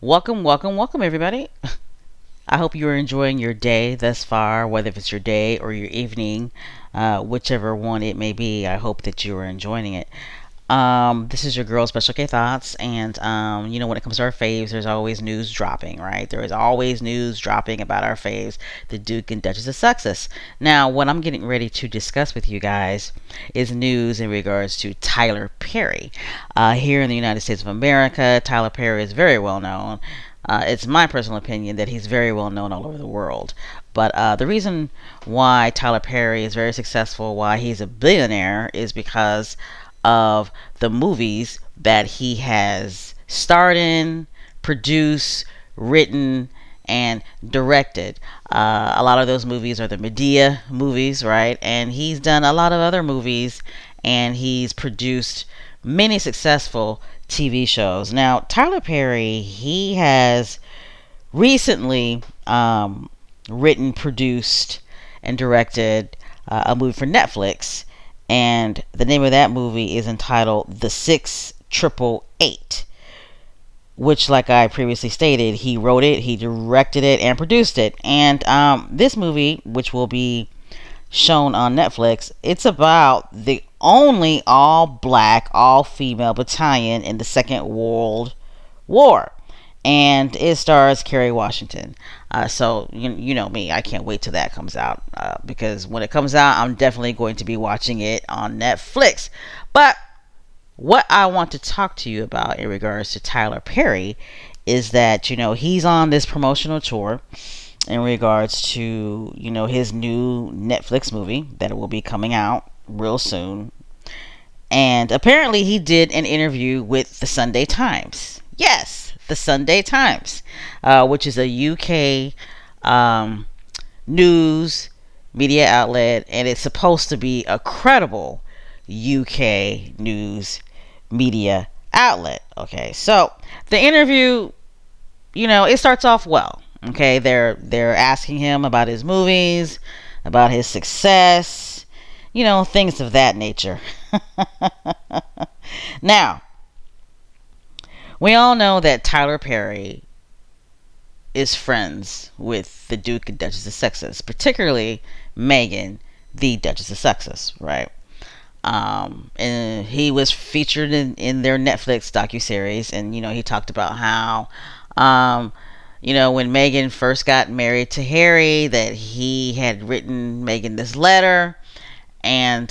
Welcome, welcome, welcome, everybody. I hope you are enjoying your day thus far, whether if it's your day or your evening, whichever one it may be. I hope that you are enjoying it. This is your girl, Special K Thoughts, and when it comes to our faves, there's always news dropping, right? There is always news dropping about our faves, the Duke and Duchess of Sussex. Now, what I'm getting ready to discuss with you guys is news in regards to Tyler Perry. Here in the United States of America, Tyler Perry is very well known. It's my personal opinion that he's very well known all over the world. But the reason why Tyler Perry is very successful, why he's a billionaire, is because of the movies that he has starred in, produced, written, and directed. A lot of those movies are the Medea movies, right? And he's done a lot of other movies, and he's produced many successful TV shows. Now, Tyler Perry, he has recently written, produced, and directed a movie for Netflix, and the name of that movie is entitled The 6888, which, like I previously stated, he wrote it, he directed it, and produced it. And this movie, which will be shown on Netflix, it's about the only all black, all female battalion in the Second World War. And it stars Kerry Washington. So you know me, I can't wait till that comes out, because when it comes out, I'm definitely going to be watching it on Netflix. But what I want to talk to you about in regards to Tyler Perry is that he's on this promotional tour in regards to his new Netflix movie that will be coming out real soon. And apparently he did an interview with the Sunday Times. Yes, the Sunday Times, which is a UK news media outlet, and it's supposed to be a credible UK news media outlet. Okay, so the interview, it starts off well. Okay, they're asking him about his movies, about his success, things of that nature. Now, we all know that Tyler Perry is friends with the Duke and Duchess of Sussex, particularly Meghan, the Duchess of Sussex, right? And he was featured in their Netflix docuseries, and he talked about how, when Meghan first got married to Harry, that he had written Meghan this letter, and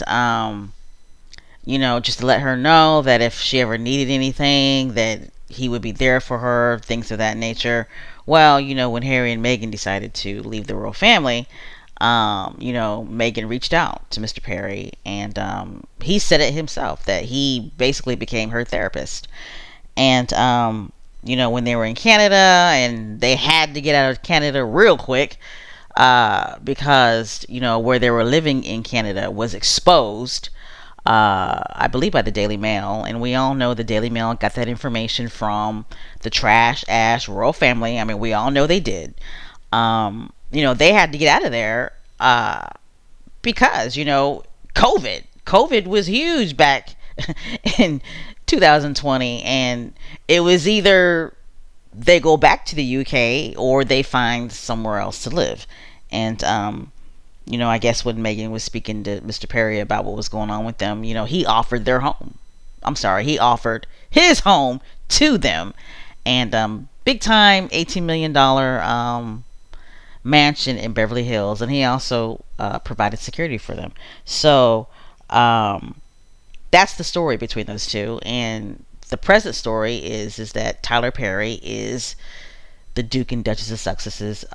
just to let her know that if she ever needed anything, that he would be there for her, things of that nature. Well, when Harry and Meghan decided to leave the royal family, Meghan reached out to Mr. Perry, and he said it himself that he basically became her therapist. And when they were in Canada, and they had to get out of Canada real quick, because where they were living in Canada was exposed, I believe by the Daily Mail, and we all know the Daily Mail got that information from the trash ash royal family. I mean, we all know they did. They had to get out of there, because COVID was huge back in 2020, and it was either they go back to the UK or they find somewhere else to live. And I guess when Meghan was speaking to Mr. Perry about what was going on with them, he offered their home. I'm sorry, he offered his home to them, and big time $18 million mansion in Beverly Hills, and he also provided security for them. So that's the story between those two, and the present story is that Tyler Perry is the Duke and Duchess of Sussex's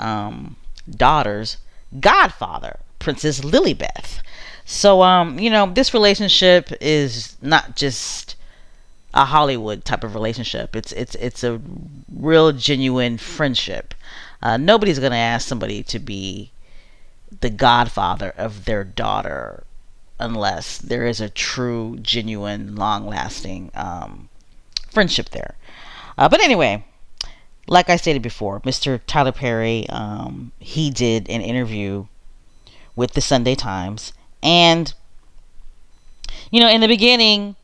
daughter's godfather, Princess Lilibeth. So this relationship is not just a Hollywood type of relationship. It's a real genuine friendship. Nobody's gonna ask somebody to be the godfather of their daughter unless there is a true, genuine, long-lasting friendship there. But anyway, like I stated before, Mr. Tyler Perry, he did an interview with the Sunday Times, and in the beginning,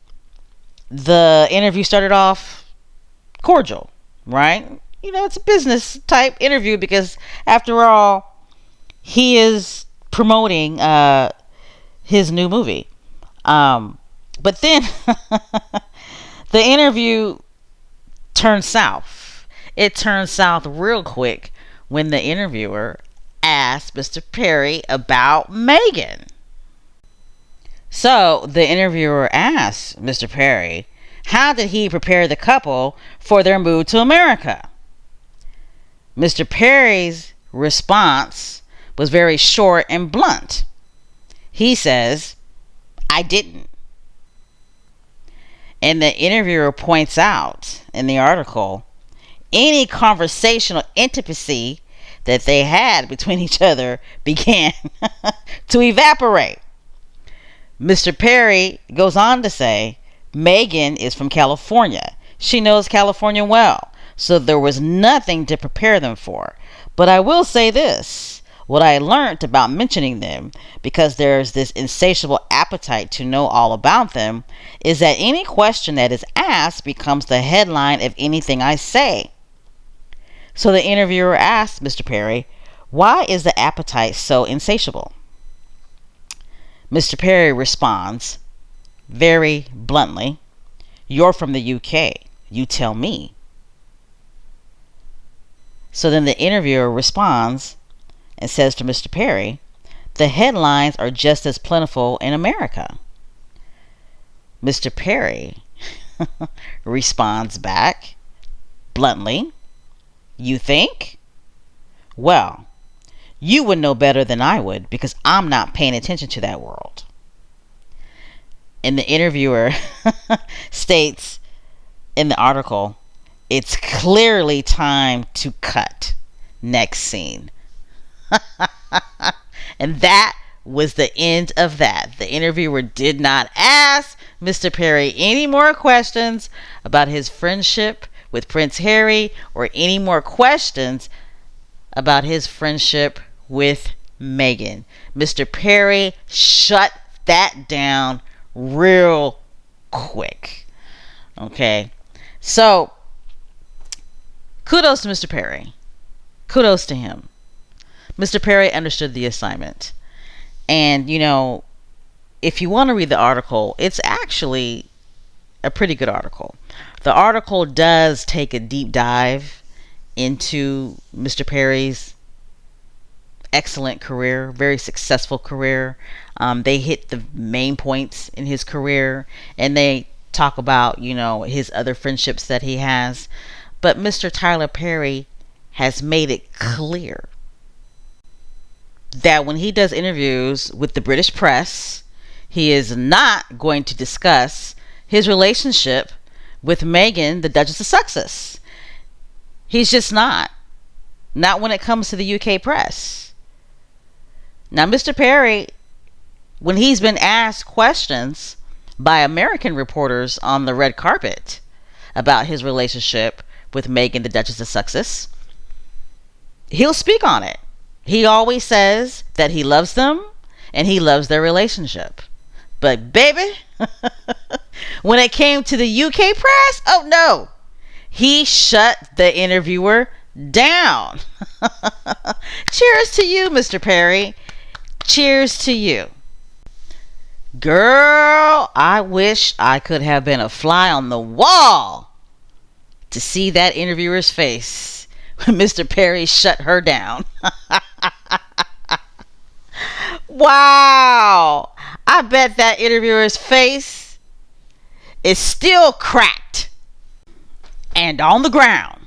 the interview started off cordial, right? It's a business type interview because, after all, he is promoting his new movie. But then the interview turns south. It turns south real quick when the interviewer asked Mr. Perry about Meghan. So the interviewer asked Mr. Perry, how did he prepare the couple for their move to America? Mr. Perry's response was very short and blunt. He says, I didn't. And the interviewer points out in the article, any conversational intimacy that they had between each other began to evaporate. Mr. Perry goes on to say, Meghan is from California. She knows California well, so there was nothing to prepare them for. But I will say this, what I learned about mentioning them, because there's this insatiable appetite to know all about them, is that any question that is asked becomes the headline of anything I say. So the interviewer asked Mr. Perry, why is the appetite so insatiable? Mr. Perry responds, very bluntly, you're from the UK. You tell me. So then the interviewer responds and says to Mr. Perry, the headlines are just as plentiful in America. Mr. Perry responds back bluntly, you think? Well, you would know better than I would because I'm not paying attention to that world. And the interviewer states in the article, it's clearly time to cut. Next scene. And that was the end of that. The interviewer did not ask Mr. Perry any more questions about his friendship with Prince Harry or any more questions about his friendship with Meghan. Mr. Perry shut that down real quick. Okay. So, kudos to Mr. Perry. Kudos to him. Mr. Perry understood the assignment. And, if you want to read the article, it's actually a pretty good article. The article does take a deep dive into Mr. Perry's excellent career, very successful career. They hit the main points in his career, and they talk about, his other friendships that he has. But Mr. Tyler Perry has made it clear that when he does interviews with the British press, he is not going to discuss his relationship with Meghan, the Duchess of Sussex. He's just not. Not when it comes to the UK press. Now, Mr. Perry, when he's been asked questions by American reporters on the red carpet about his relationship with Meghan, the Duchess of Sussex, he'll speak on it. He always says that he loves them and he loves their relationship. But baby, when it came to the UK press, oh no, he shut the interviewer down. Cheers to you, Mr. Perry. Cheers to you. Girl, I wish I could have been a fly on the wall to see that interviewer's face when Mr. Perry shut her down. Wow. I bet that interviewer's face is still cracked and on the ground.